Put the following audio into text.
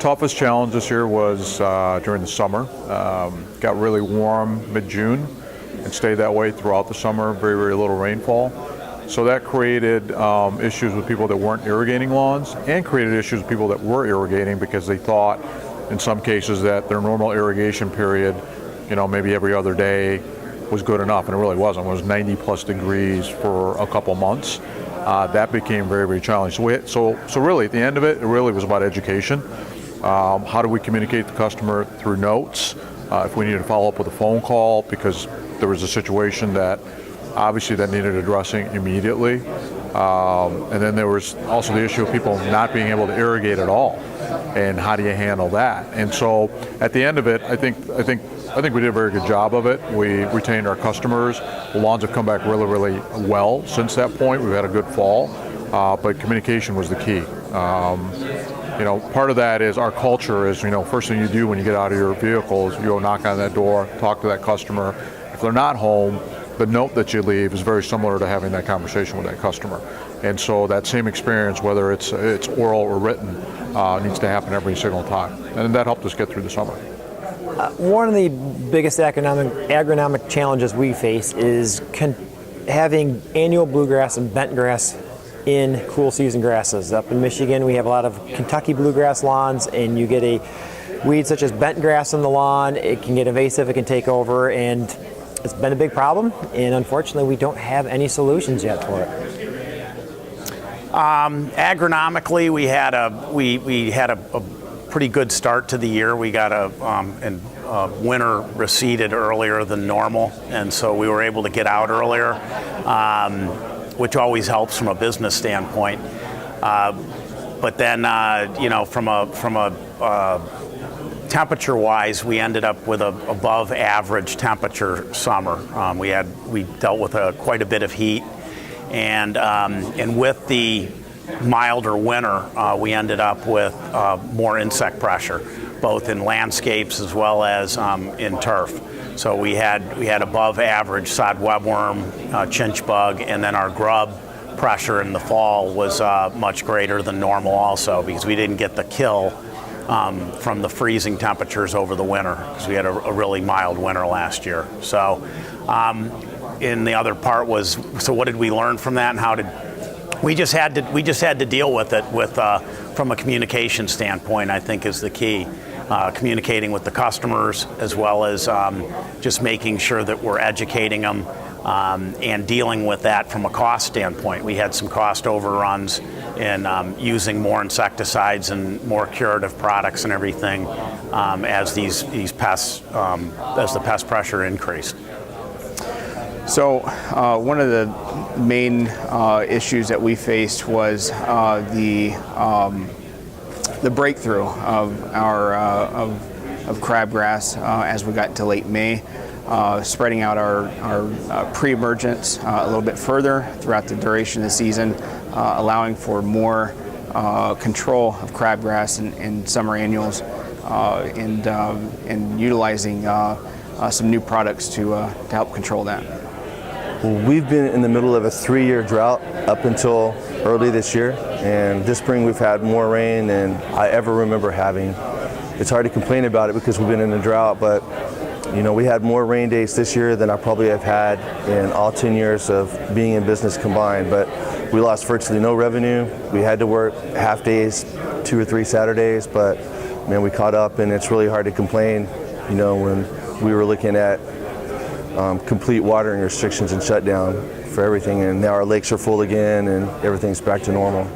toughest challenge this year was during the summer. Got really warm mid-June and stayed that way throughout the summer, very, very little rainfall. So that created issues with people that weren't irrigating lawns, and created issues with people that were irrigating because they thought in some cases that their normal irrigation period, maybe every other day, was good enough, and it really wasn't. It was 90 plus degrees for a couple months. That became very, very challenging. So really, at the end of it, it really was about education. How do we communicate with the customer through notes? If we needed to follow up with a phone call because there was a situation that obviously that needed addressing immediately. And then there was also the issue of people not being able to irrigate at all. And how do you handle that? And so at the end of it, I think we did a very good job of it. We retained our customers. The lawns have come back really, really well since that point. We've had a good fall, but communication was the key. Part of that is our culture is, first thing you do when you get out of your vehicle is you go knock on that door, talk to that customer. If they're not home, the note that you leave is very similar to having that conversation with that customer. And so that same experience, whether it's oral or written, needs to happen every single time. And that helped us get through the summer. One of the biggest agronomic challenges we face is having annual bluegrass and bentgrass in cool season grasses. Up in Michigan, we have a lot of Kentucky bluegrass lawns, and you get a weed such as bentgrass in the lawn. It can get invasive, it can take over, and it's been a big problem, and unfortunately we don't have any solutions yet for it. Agronomically, we had a pretty good start to the year. We got winter receded earlier than normal, and so we were able to get out earlier, which always helps from a business standpoint. But then, from a temperature-wise, we ended up with a above-average temperature summer. We dealt with quite a bit of heat, and with the milder winter, we ended up with more insect pressure, both in landscapes as well as in turf. So we had above-average sod webworm, chinch bug, and then our grub pressure in the fall was much greater than normal also, because we didn't get the kill from the freezing temperatures over the winter, because we had a really mild winter last year. So, and the other part was, so what did we learn from that, and how did we just had to deal with it from a communication standpoint, I think, is the key. Communicating with the customers, as well as just making sure that we're educating them and dealing with that from a cost standpoint. We had some cost overruns in using more insecticides and more curative products and everything as these pests, as the pest pressure increased. So one of the main issues that we faced was the breakthrough of our of crabgrass as we got into late May, spreading out our pre-emergence a little bit further throughout the duration of the season, allowing for more control of crabgrass and summer annuals, and utilizing some new products to help control that. Well, we've been in the middle of a 3-year drought up until early this year, and this spring we've had more rain than I ever remember having. It's hard to complain about it because we've been in a drought, but we had more rain days this year than I probably have had in all 10 years of being in business combined, but we lost virtually no revenue. We had to work half days, 2 or 3 Saturdays, but man, we caught up, and it's really hard to complain, when we were looking at complete watering restrictions and shutdown for everything, and now our lakes are full again and everything's back to normal.